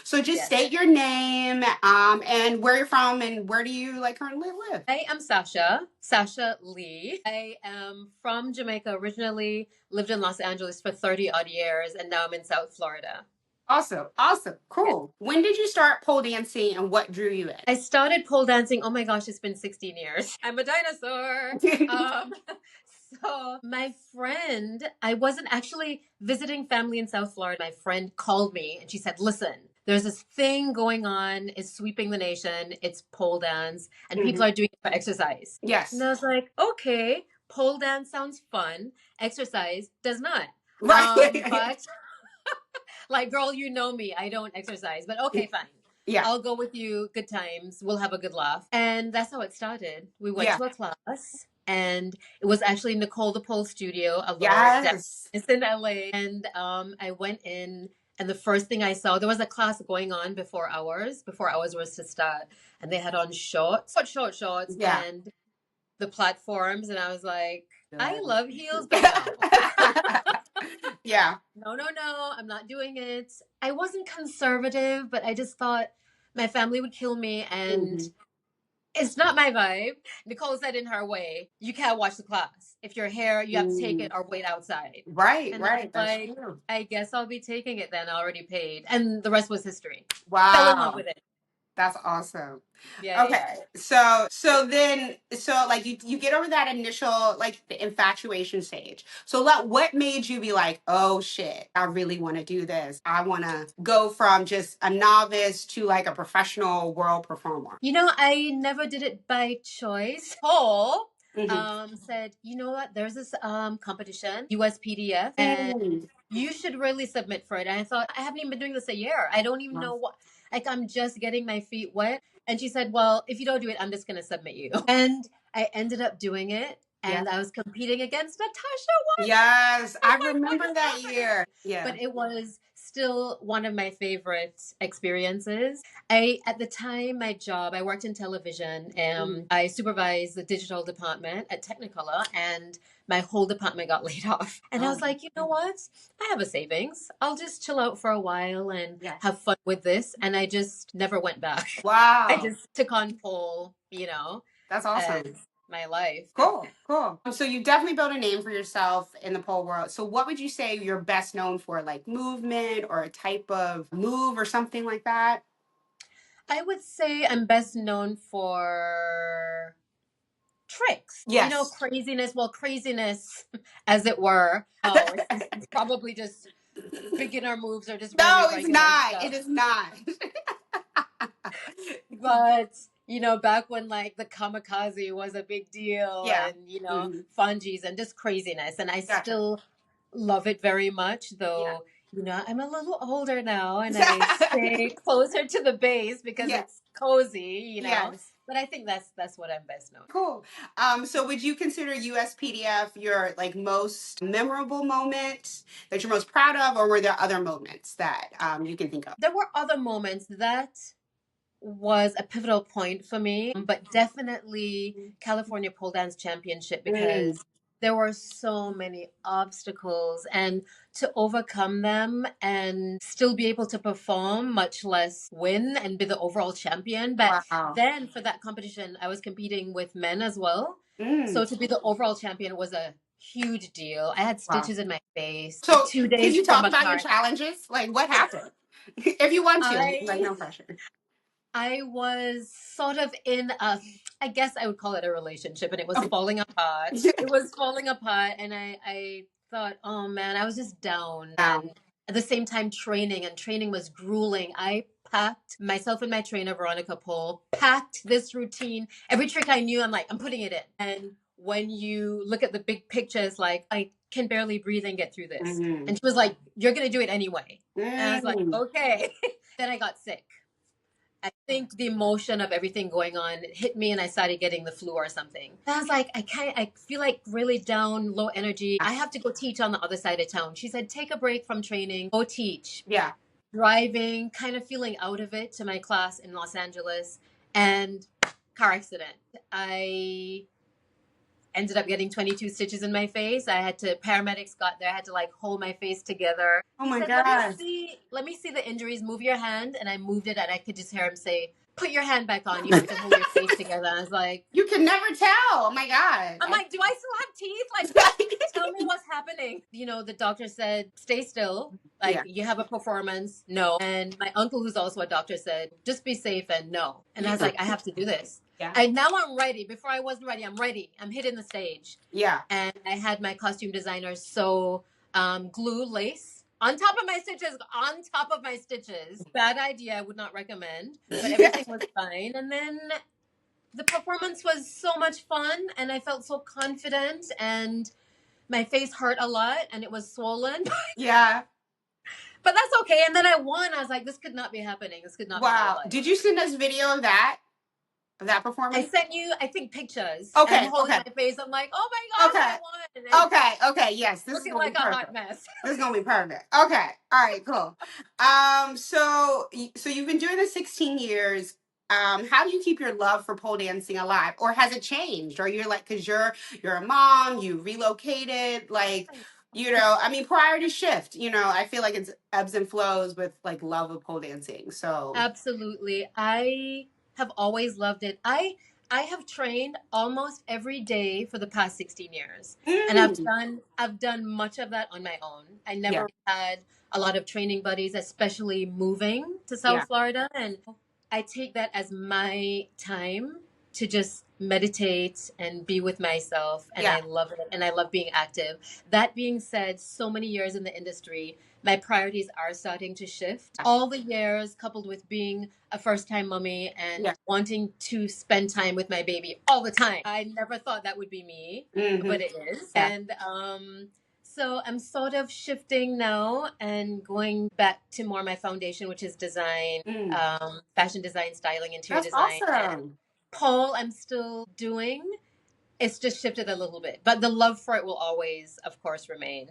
So just Yes. state your name, and where you're from, and where do you like currently live? I am Sasja Lee. I am from Jamaica originally, lived in Los Angeles for 30 odd years, and now I'm in South Florida. Awesome, awesome, Yeah. cool. When did you start pole dancing, and what drew you I started pole dancing. Oh my gosh, it's been 16 years. I'm a dinosaur. in? Um, so my friend, I wasn't actually visiting family in South Florida. My friend called me and she said, "Listen, there's this thing going on. It's sweeping the nation. It's pole dance, and people Mhm. are doing it for exercise." And Yes. I was like, "Okay, pole dance sounds fun. Exercise does not." Right. But like, girl, you know me. I don't exercise, but okay, fine. Yeah. I'll go with you. Good times. We'll have a good laugh. And that's how it started. We went Yeah. to a class, and it was actually Nicole the Pole Studio, a lower depth. Yes. It's in LA. And I went in, and the first thing I saw, there was a class going on before hours was to start. And they had on shorts, Yeah. and the platforms. And I was like, I love heels, but Yeah. no. Yeah. No, I'm not doing it. I wasn't conservative, but I just thought my family would kill me and Mhm. it's not my vibe. Nicole said in her way, you can't watch the class. If your hair, you have to take Mm. it or wait outside. Right, And I was right. That's like, true. I guess I'll be taking it then. I already paid. And the rest was history. Fell in love Wow. with it. That's awesome. Yeah. Okay. So like you get over that initial like the infatuation stage. So what made you be like, "Oh shit, I really want to do this. I want to go from just a novice to like a professional world performer." You know, I never did it by choice. Paul Mhm. said, you know what, there's this competition, USPDF, and Mm. you should really submit for it. And I thought, I haven't even been doing this a year. I don't even know what, like, I'm just getting my feet wet. And she said, well, if you don't do it, I'm just going to submit you. And I ended up doing it. Yeah. And I was competing against Natasha. Yes, I Oh my remember that God. year. Yeah. But it was still one of my favorite experiences. I at the time my job I worked in television. Mm. I supervised the digital department at Technicolor, and my whole department got laid off. And I Oh, was like, you know what? I have a savings. I'll just chill out for a while and yeah. have fun with this. And I just never went back. I Wow. just took on pole, That's as awesome. my life. Cool, cool. So you definitely built a name for yourself in the pole world. So what would you say you're best known for, like movement or a type of move or something like that? I would say I'm best known for tricks, Yes. craziness. Well, craziness, as it were. Oh, it's probably just beginner moves or just very No, it's regular not. It stuff. is not. But, back when like the kamikaze was a big deal Yeah. and, Hmm. fungies and just craziness. And I Gotcha. still love it very much, Yeah. though, I'm a little older now and I stay closer to the base because Yeah. it's cozy. Yes. But I think that's what I'm best known. Cool. So would you consider USPDF your like most memorable moment that you're most proud of, or were there other moments that you can think of? There were other moments that was a pivotal point for me, but definitely California Pole Dance Championship Mm. because there were so many obstacles and to overcome them and still be able to perform, much less win and be the overall champion. But Wow. then for that competition, I was competing with men as well. Mm. So to be the overall champion was a huge deal. I had Wow. stitches in my face, So, two can days you from talk a about your car. challenges? Like, what happened? If you want to, like, I no pressure. I was sort of in I guess I would call it a relationship, and it was Okay. falling apart. It was falling apart, and I thought, oh man, I was just down. Wow. And at the same time, training was grueling. I packed myself and my trainer, Veronica Pohl, packed this routine. Every trick I knew, I'm like, I'm putting it in. And when you look at the big picture, it's like, I can barely breathe and get through this. Mm-hmm. And she was like, you're going to do it anyway. And I was like, Mm. okay. Then I got sick. I think the emotion of everything going on hit me and I started getting the flu or something. I was like, I feel like really down, low energy. I have to go teach on the other side of town. She said, take a break from training, go teach. Yeah. Driving, kind of feeling out of it to my class in Los Angeles and car accident. I ended up getting 22 stitches in my face. Paramedics got there. I had to like hold my face together. Oh He my said, God. let me see the injuries. Move your hand. And I moved it and I could just hear him say, put your hand back on. You have to hold your face together. I was like, You can never tell. Oh my God. I'm like, do I still have teeth? Like, tell me what's happening. You know, the doctor said, stay still. Like, Yeah. you have a performance. No. And my uncle, who's also a doctor, said, just be safe and no. And I was Yeah. like, I have to do this. Yeah. And now I'm ready. Before I wasn't ready. I'm ready. I'm hitting the stage. Yeah. And I had my costume designer sew glue lace on top of my stitches, on top of my stitches. Bad idea. I would not recommend. But everything was fine. And then the performance was so much fun and I felt so confident and my face hurt a lot and it was swollen. Yeah. But that's okay. And then I won. I was like, this could not be happening. This could not be my Wow. life. Did you send us video of that I performance? sent you, I think, pictures. And I'm Okay. holding Okay. my face. I'm like, oh my gosh, Okay. I won. And Okay. Yes, this is looking gonna be like a hot perfect. mess. This is gonna be perfect. Okay. All right. Cool. So you've been doing this 16 years. How do you keep your love for pole dancing alive, or has it changed? Or you're like, because you're a mom, you relocated, like, I mean, priorities shift. I feel like it's ebbs and flows with like love of pole dancing. So Absolutely. I have always loved it. I have trained almost every day for the past 16 years. And mm, I've done much of that on my own. I yeah, never had a lot of training buddies, especially moving to yeah, South Florida, and I take that as my time to just meditate and be with myself and yeah, I love it and I love being active. That being said, so many years in the industry, my priorities are starting to shift. All the years coupled with being a first time mommy and yeah. wanting to spend time with my baby all the time. I never thought that would be me, Hmm. but it is. Yeah. And so I'm sort of shifting now and going back to more my foundation, which is design, Mm. fashion design, styling, interior That's design. And awesome. pole I'm still doing. It's just shifted a little bit, but the love for it will always, of course, remain.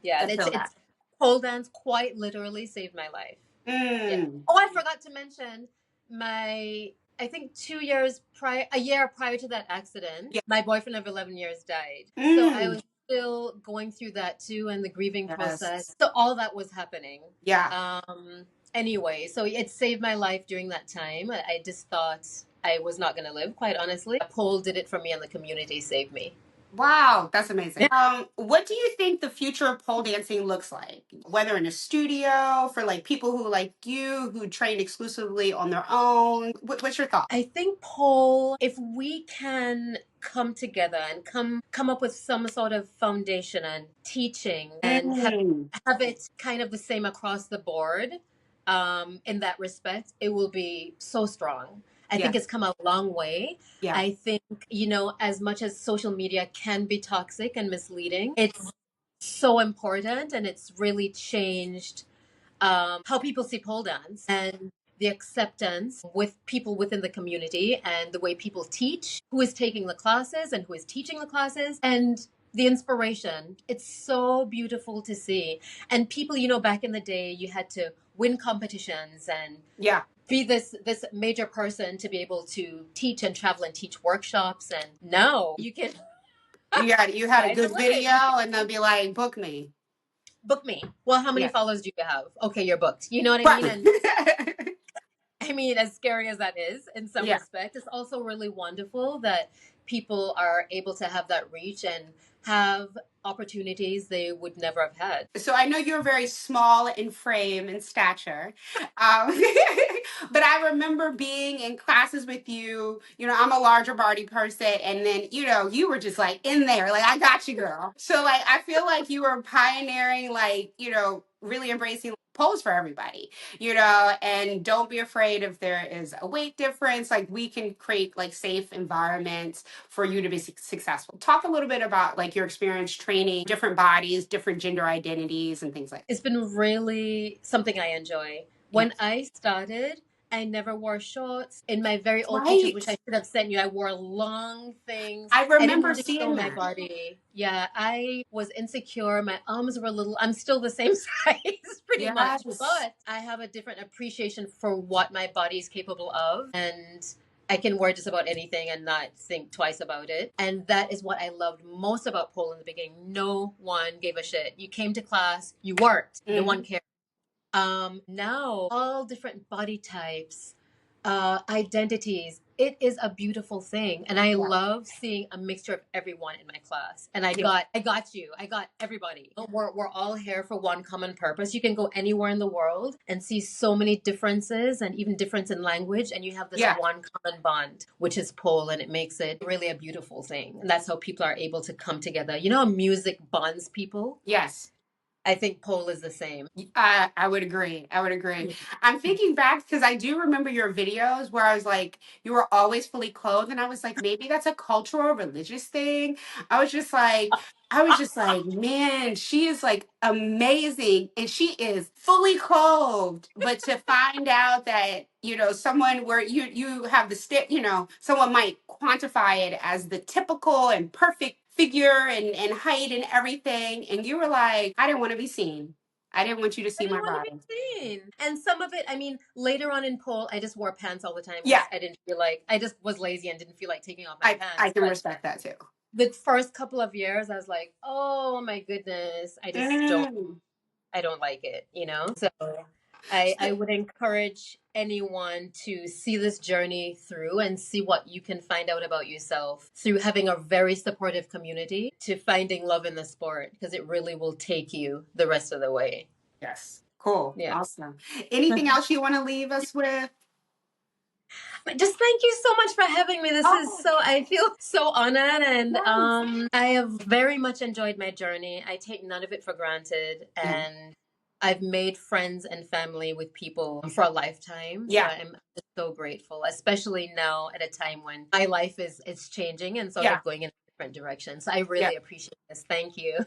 Yeah, I feel that. it's pole dance quite literally saved my life. Yeah. Mm. Oh, I forgot to mention my. I think a year prior to that accident, Yeah. my boyfriend of 11 years died. So I Mm. was still going through that too, and the grieving process. Yes. So all that was happening. Yeah. Anyway, so it saved my life during that time. I just thought I was not going to live, quite honestly. Pole did it for me, and the community saved me. Wow, that's amazing. What do you think the future of pole dancing looks like? Whether in a studio for like people who like you who train exclusively on their own. What's your thought? I think pole, if we can come together and come up with some sort of foundation and teaching and Mm. have it kind of the same across the board, in that respect, it will be so strong. I Yeah. think it's come a long way. Yeah. I think, as much as social media can be toxic and misleading, it's so important and it's really changed how people see pole dance and the acceptance with people within the community and the way people teach, who is taking the classes and who is teaching the classes, and the inspiration. It's so beautiful to see. And people, back in the day, you had to win competitions and Yeah. be this major person to be able to teach and travel and teach workshops. And now you can You had a sky's the good video limit. and they'll be like, book me. Book me. Well, how many Yeah. followers do you have? Okay, you're booked. You know what I mean? Right. And I mean, as scary as that is in some Yeah. respect, it's also really wonderful that people are able to have that reach and have opportunities they would never have had. So I know you're very small in frame and stature, um, but I remember being in classes with you. I'm a larger body person, and then you were just like in there, like I got you, girl. So like I feel like you were pioneering, like really embracing pose for everybody, and don't be afraid if there is a weight difference. Like we can create like safe environments for you to be successful. Talk a little bit about like your experience training different bodies, different gender identities, and things like It's been really something I enjoy. that. When I started, I never wore shorts. In my very old pictures, which Right. I should have sent you, I wore long things. I I didn't remember want to show seeing my that. body. Yeah, I was insecure. My arms were a little, I'm still the same size pretty much, Yes. but I have a different appreciation for what my body is capable of. And I can wear just about anything and not think twice about it. And that is what I loved most about pole in the beginning. No one gave a shit. You came to class, you worked, no one Hmm. cared. Now all different body types, identities. It is a beautiful thing, and I Yeah. love seeing a mixture of everyone in my class. And Yeah. I got you, I got everybody. We're all here for one common purpose. You can go anywhere in the world and see so many differences, and even difference in language, and you have this Yeah. one common bond, which is pole, and it makes it really a beautiful thing. And that's how people are able to come together. You know, music bonds people. Yes. I think pole is the same. I would agree. I would agree. I'm thinking back because I do remember your videos where I was like, you were always fully clothed, and I was like, maybe that's a cultural, religious thing. I was just like, I was just like, man, she is like amazing, and she is fully clothed. But to find out that someone where you have the someone might quantify it as the typical and perfect figure and height and everything, and you were like, I didn't want to be seen. I didn't want you to I see didn't my want to body. be seen. And some of it, I mean, later on in pole, I just wore pants all the time Yeah, because I didn't feel like, I just was lazy and didn't feel like taking off my I pants. can But respect that too. the first couple of years, I was like, oh my goodness, Mm. I don't like it, you know? So I So- would encourage anyone to see this journey through and see what you can find out about yourself through having a very supportive community to finding love in the sport, because it really will take you the rest of the way. yes, cool, Yeah. awesome. Anything else you want to leave us with? But just thank you so much for having me. This is Oh, so, I feel so honored, and yes. I have very much enjoyed my journey. I take none of it for granted, Yeah, and I've made friends and family with people for a lifetime. So yeah, I'm just so grateful, especially now at a time when my life is changing and sort yeah, of going in a different direction. So I yeah. really appreciate this. Thank you.